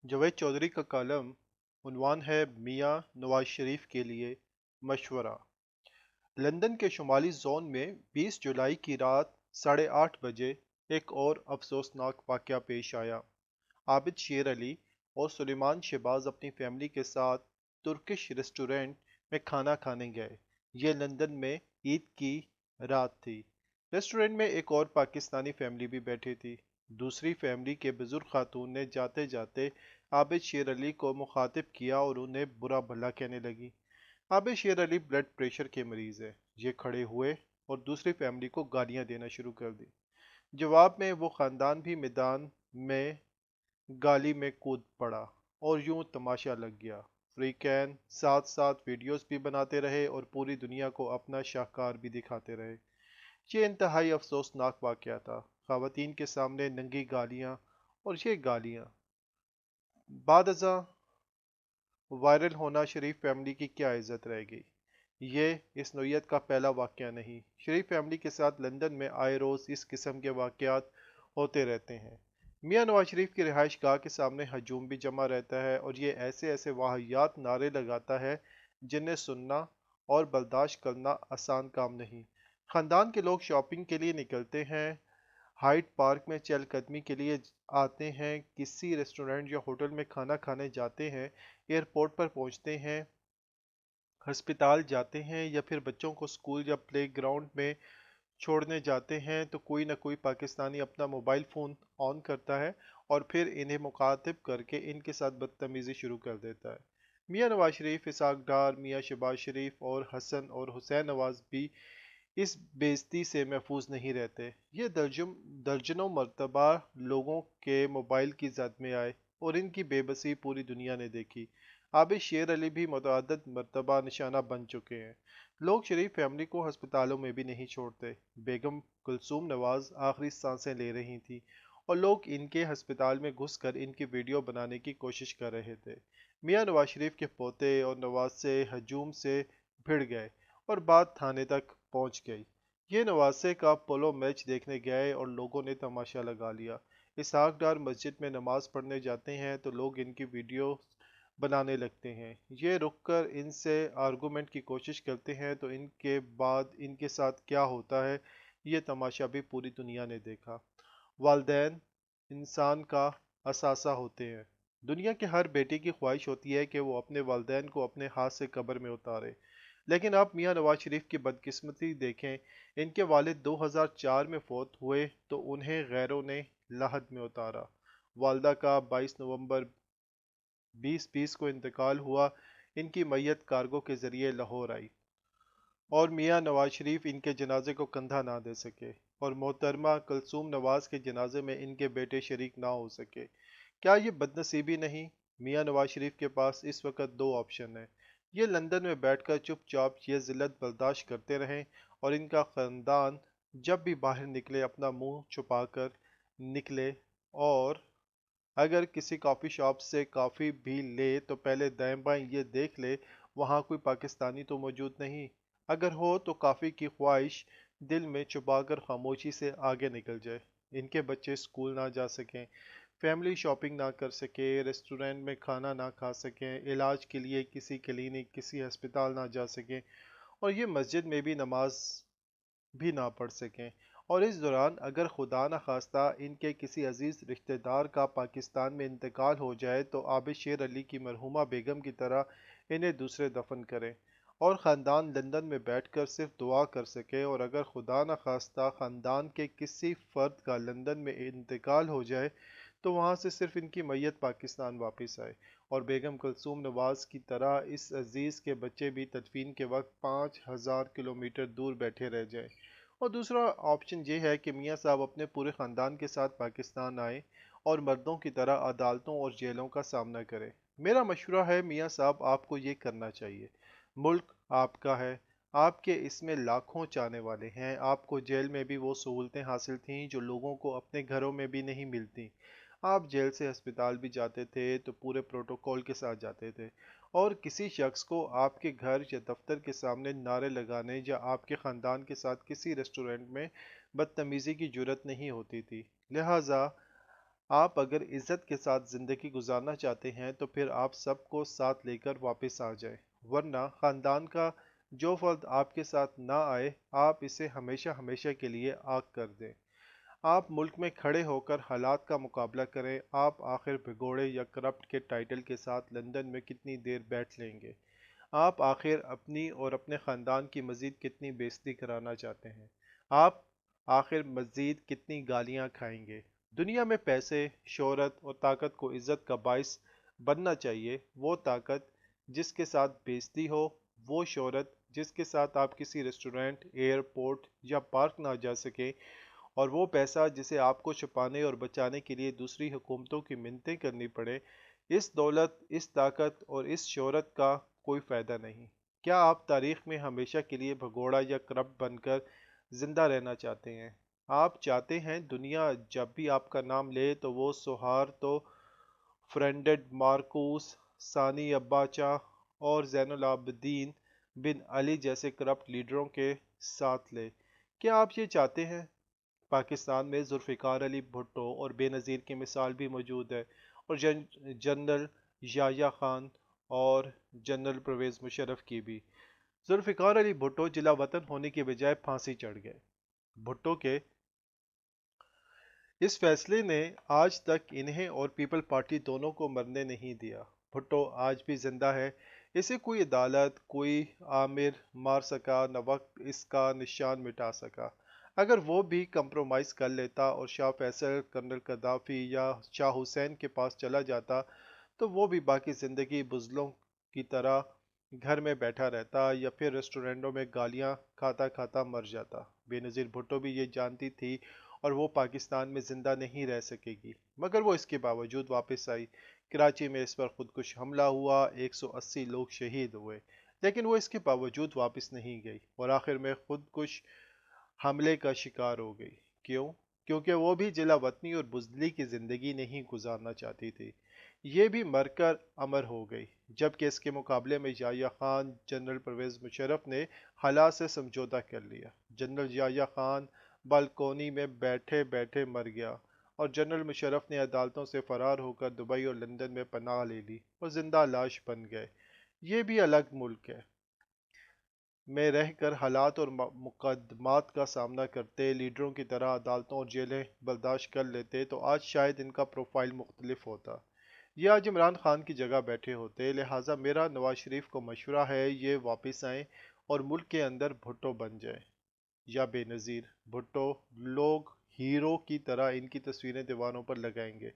जावेद चौधरी का कॉलम उन्वान है मियां नवाज शरीफ के लिए मशवरा। लंदन के शुमाली जोन में 20 जुलाई की रात 8:30 बजे एक और अफसोसनाक वाकया पेश आया। आबिद शेर अली और सुलेमान शहबाज अपनी फैमिली के साथ तुर्किश रेस्टोरेंट में खाना खाने गए। ये लंदन में ईद की रात थी। रेस्टोरेंट में एक और पाकिस्तानी फैमिली भी बैठी थी। दूसरी फैमिली के बुजुर्ग खातून ने जाते जाते आबिद शेर अली को मुखातिब किया और उन्हें बुरा भला कहने लगी। आबिद शेर अली ब्लड प्रेशर के मरीज है। ये खड़े हुए और दूसरी फैमिली को गालियां देना शुरू कर दी। जवाब में वो खानदान भी मैदान में गाली में कूद पड़ा और यूं तमाशा लग गया। फ्रीकैन साथ साथ वीडियोस भी बनाते रहे और पूरी दुनिया को अपना शाहकार भी दिखाते रहे। ये इंतहाई अफसोसनाक वाकया था। खवातीन के सामने नंगी गालियां और ये गालियां बाद अज़ां वायरल होना शरीफ फैमिली की क्या इज्जत रह गई। ये इस नोयत का पहला वाकया नहीं। शरीफ फैमिली के साथ लंदन में आए रोज इस किस्म के वाकयात होते रहते हैं। मियां नवाज शरीफ की रिहाइश गाह के सामने हजूम भी जमा रहता है और ये ऐसे ऐसे वाहियात नारे लगाता है जिन्हें सुनना और बर्दाश्त करना आसान काम नहीं। खानदान के लोग शॉपिंग के लिए निकलते हैं, हाइड पार्क में चहलकदमी के लिए आते हैं, किसी रेस्टोरेंट या होटल में खाना खाने जाते हैं, एयरपोर्ट पर पहुंचते हैं, अस्पताल जाते हैं या फिर बच्चों को स्कूल या प्ले ग्राउंड में छोड़ने जाते हैं तो कोई ना कोई पाकिस्तानी अपना मोबाइल फ़ोन ऑन करता है और फिर इन्हें मुखातिब करके इनके साथ बदतमीज़ी शुरू कर देता है। मियां नवाज शरीफ, इसहाक डार, मियां शहबाज शरीफ और हसन और हुसैन नवाज भी इस बेइज्जती से महफूज नहीं रहते। ये दर्जनों मरतबा लोगों के मोबाइल की जद में आए और इनकी बेबसी पूरी दुनिया ने देखी। आबिद शेर अली भी मुतअद्दिद मरतबा निशाना बन चुके हैं। लोग शरीफ फैमिली को हस्पतालों में भी नहीं छोड़ते। बेगम कुलसूम नवाज आखिरी सांसें ले रही थी और लोग इनके हस्पताल में घुसकर इनकी वीडियो बनाने की कोशिश कर रहे थे। मियां नवाज शरीफ के पोते और नवाज से हजूम से भिड़ गए और बात थाने तक पहुंच गई। ये नवासे का पोलो मैच देखने गए और लोगों ने तमाशा लगा लिया। इसहाक डार मस्जिद में नमाज पढ़ने जाते हैं तो लोग इनकी वीडियो बनाने लगते हैं। ये रुककर इनसे आर्गुमेंट की कोशिश करते हैं तो इनके बाद इनके साथ क्या होता है ये तमाशा भी पूरी दुनिया ने देखा। वालदैन इंसान का असासा होते हैं। दुनिया के हर बेटे की ख्वाहिश होती है कि वो अपने वालदैन को अपने हाथ से कब्र में उतारे। लेकिन आप मियां नवाज शरीफ की बदकिस्मती देखें। इनके वालिद 2004 में फौत हुए तो उन्हें गैरों ने लाहद में उतारा। वालदा का 22 नवंबर 2020 को इंतकाल हुआ। इनकी मैयत कार्गो के जरिए लाहौर आई और मियां नवाज शरीफ इनके जनाजे को कंधा ना दे सके और मोहतरमा कुलसूम नवाज के जनाजे में इनके बेटे शरीक ना हो सके। क्या ये बदनसीबी नहीं? मियां नवाज शरीफ के पास इस वक्त दो ऑप्शन है। ये लंदन में बैठकर चुपचाप ये जिल्लत बर्दाश्त करते रहें और इनका ख़ानदान जब भी बाहर निकले अपना मुंह छुपाकर निकले, और अगर किसी कॉफ़ी शॉप से कॉफ़ी भी ले तो पहले दाएं बाएं ये देख ले वहाँ कोई पाकिस्तानी तो मौजूद नहीं। अगर हो तो कॉफ़ी की ख्वाहिश दिल में छुपाकर खामोशी से आगे निकल जाए। इनके बच्चे स्कूल ना जा सकें, फैमिली शॉपिंग ना कर सके, रेस्टोरेंट में खाना ना खा सकें, इलाज के लिए किसी क्लिनिक किसी अस्पताल ना जा सकें और ये मस्जिद में भी नमाज भी ना पढ़ सकें। और इस दौरान अगर खुदा न खास्ता इनके किसी अजीज रिश्तेदार का पाकिस्तान में इंतकाल हो जाए तो आबिद शेर अली की मरहुमा बेगम की तरह इन्हें दूसरे दफन करें और ख़ानदान लंदन में बैठकर सिर्फ दुआ कर सके। और अगर खुदा न खास्ता ख़ानदान के किसी फ़र्द का लंदन में इंतकाल हो जाए तो वहाँ से सिर्फ इनकी मैयत पाकिस्तान वापस आए और बेगम कुलसूम नवाज की तरह इस अजीज़ के बच्चे भी तदफीन के वक्त 5000 किलोमीटर दूर बैठे रह जाए। और दूसरा ऑप्शन ये है कि मियाँ साहब अपने पूरे ख़ानदान के साथ पाकिस्तान आए और मर्दों की तरह अदालतों और जेलों का सामना करें। मेरा मशवरा है मियाँ साहब आपको ये करना चाहिए। मुल्क आपका है, आपके इसमें लाखों चाहने वाले हैं। आपको जेल में भी वो सहूलतें हासिल थीं जो लोगों को अपने घरों में भी नहीं मिलती। आप जेल से अस्पताल भी जाते थे तो पूरे प्रोटोकॉल के साथ जाते थे और किसी शख्स को आपके घर या दफ्तर के सामने नारे लगाने या आपके ख़ानदान के साथ किसी रेस्टोरेंट में बदतमीज़ी की जुर्रत नहीं होती थी। लिहाजा آپ اگر عزت کے ساتھ زندگی گزارنا چاہتے ہیں تو پھر آپ سب کو ساتھ لے کر واپس آ جائیں، ورنہ خاندان کا جو فرد آپ کے ساتھ نہ آئے آپ اسے ہمیشہ ہمیشہ کے لیے آگ کر دیں۔ آپ ملک میں کھڑے ہو کر حالات کا مقابلہ کریں، آپ آخر بھگوڑے یا کرپٹ کے ٹائٹل کے ساتھ لندن میں کتنی دیر بیٹھ لیں گے؟ آپ آخر اپنی اور اپنے خاندان کی مزید کتنی بےعزتی کرانا چاہتے ہیں؟ آپ آخر مزید کتنی گالیاں کھائیں گے؟ دنیا میں پیسے، شہرت اور طاقت کو عزت کا باعث بننا چاہیے، وہ طاقت جس کے ساتھ بےعزتی ہو، وہ شہرت جس کے ساتھ آپ کسی ریسٹورنٹ، ایئرپورٹ یا پارک نہ جا سکیں، اور وہ پیسہ جسے آپ کو چھپانے اور بچانے کے لیے دوسری حکومتوں کی منتیں کرنی پڑے۔ اس دولت، اس طاقت اور اس شہرت کا کوئی فائدہ نہیں۔ کیا آپ تاریخ میں ہمیشہ کے لیے بھگوڑا یا کرپٹ بن کر زندہ رہنا چاہتے ہیں؟ آپ چاہتے ہیں دنیا جب بھی آپ کا نام لے تو وہ سہارتو، فرینڈڈ مارکوس، ثانی اباچا اور زین العابدین بن علی جیسے کرپٹ لیڈروں کے ساتھ لے؟ کیا آپ یہ چاہتے ہیں؟ پاکستان میں ذوالفقار علی بھٹو اور بے نظیر کی مثال بھی موجود ہے، اور جنرل یحییٰ خان اور جنرل پرویز مشرف کی بھی۔ ذوالفقار علی بھٹو جلا وطن ہونے کے بجائے پھانسی چڑھ گئے۔ بھٹو کے اس فیصلے نے آج تک انہیں اور پیپل پارٹی دونوں کو مرنے نہیں دیا۔ بھٹو آج بھی زندہ ہے، اسے کوئی عدالت، کوئی آمر مار سکا نہ وقت اس کا نشان مٹا سکا۔ اگر وہ بھی کمپرومائز کر لیتا اور شاہ فیصل، کرنل قذافی یا شاہ حسین کے پاس چلا جاتا تو وہ بھی باقی زندگی بزدلوں کی طرح گھر میں بیٹھا رہتا یا پھر ریسٹورنٹوں میں گالیاں کھاتا کھاتا مر جاتا۔ بے نظیر بھٹو بھی یہ جانتی تھی اور وہ پاکستان میں زندہ نہیں رہ سکے گی، مگر وہ اس کے باوجود واپس آئی۔ کراچی میں اس پر خودکش حملہ ہوا، 180 لوگ شہید ہوئے، لیکن وہ اس کے باوجود واپس نہیں گئی اور آخر میں خودکش حملے کا شکار ہو گئی۔ کیوں؟ کیونکہ وہ بھی جلا وطنی اور بزدلی کی زندگی نہیں گزارنا چاہتی تھی۔ یہ بھی مر کر امر ہو گئی، جبکہ اس کے مقابلے میں یحییٰ خان، جنرل پرویز مشرف نے حالات سے سمجھوتہ کر لیا۔ جنرل یحییٰ خان بالکونی میں بیٹھے بیٹھے مر گیا اور جنرل مشرف نے عدالتوں سے فرار ہو کر دبئی اور لندن میں پناہ لے لی اور زندہ لاش بن گئے۔ یہ بھی الگ ملک ہے میں رہ کر حالات اور مقدمات کا سامنا کرتے، لیڈروں کی طرح عدالتوں اور جیلیں برداشت کر لیتے تو آج شاید ان کا پروفائل مختلف ہوتا۔ یہ آج عمران خان کی جگہ بیٹھے ہوتے۔ لہٰذا میرا نواز شریف کو مشورہ ہے یہ واپس آئیں اور ملک کے اندر بھٹو بن جائیں یا بے نظیر بھٹو۔ لوگ ہیرو کی طرح ان کی تصویریں دیواروں پر لگائیں گے،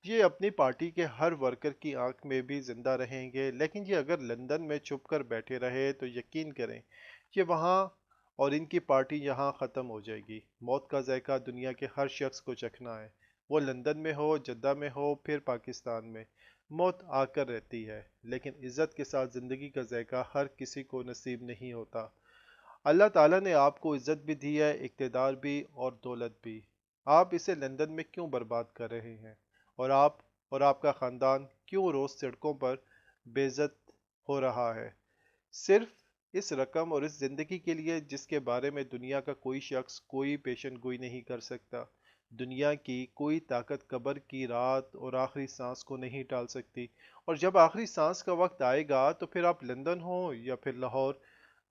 یہ اپنی پارٹی کے ہر ورکر کی آنکھ میں بھی زندہ رہیں گے، لیکن یہ اگر لندن میں چھپ کر بیٹھے رہے تو یقین کریں یہ وہاں اور ان کی پارٹی یہاں ختم ہو جائے گی۔ موت کا ذائقہ دنیا کے ہر شخص کو چکھنا ہے، وہ لندن میں ہو، جدہ میں ہو، پھر پاکستان میں۔ موت آ کر رہتی ہے، لیکن عزت کے ساتھ زندگی کا ذائقہ ہر کسی کو نصیب نہیں ہوتا۔ اللہ تعالیٰ نے آپ کو عزت بھی دی ہے، اقتدار بھی اور دولت بھی۔ آپ اسے لندن میں کیوں برباد کر رہے ہیں؟ اور آپ کا خاندان کیوں روز سڑکوں پر بے عزت ہو رہا ہے؟ صرف اس رقم اور اس زندگی کے لیے جس کے بارے میں دنیا کا کوئی شخص کوئی پیشن گوئی نہیں کر سکتا۔ دنیا کی کوئی طاقت قبر کی رات اور آخری سانس کو نہیں ٹال سکتی، اور جب آخری سانس کا وقت آئے گا تو پھر آپ لندن ہو یا پھر لاہور،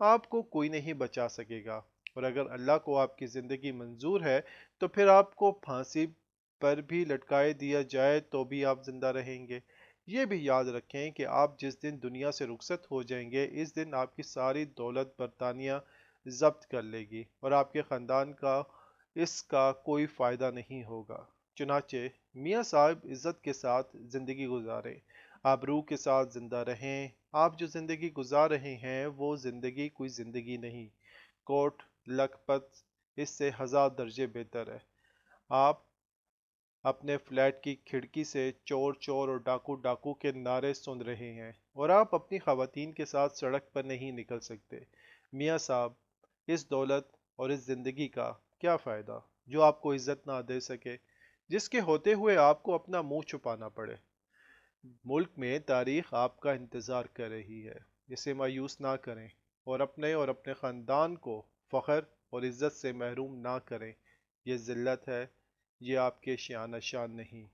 آپ کو کوئی نہیں بچا سکے گا۔ اور اگر اللہ کو آپ کی زندگی منظور ہے تو پھر آپ کو پھانسی پر بھی لٹکائے دیا جائے تو بھی آپ زندہ رہیں گے۔ یہ بھی یاد رکھیں کہ آپ جس دن دنیا سے رخصت ہو جائیں گے اس دن آپ کی ساری دولت برطانیہ ضبط کر لے گی اور آپ کے خاندان کا اس کا کوئی فائدہ نہیں ہوگا۔ چنانچہ میاں صاحب عزت کے ساتھ زندگی گزاریں، آبرو کے ساتھ زندہ رہیں۔ آپ جو زندگی گزار رہے ہیں وہ زندگی کوئی زندگی نہیں، کوٹ لکھپت اس سے 1000 درجے بہتر ہے۔ آپ اپنے فلیٹ کی کھڑکی سے چور چور اور ڈاکو ڈاکو کے نعرے سن رہے ہیں، اور آپ اپنی خواتین کے ساتھ سڑک پر نہیں نکل سکتے۔ میاں صاحب، اس دولت اور اس زندگی کا کیا فائدہ جو آپ کو عزت نہ دے سکے، جس کے ہوتے ہوئے آپ کو اپنا منہ چھپانا پڑے؟ ملک میں تاریخ آپ کا انتظار کر رہی ہے، اسے مایوس نہ کریں اور اپنے خاندان کو فخر اور عزت سے محروم نہ کریں۔ یہ ذلت ہے، یہ آپ کے شان و شان نہیں۔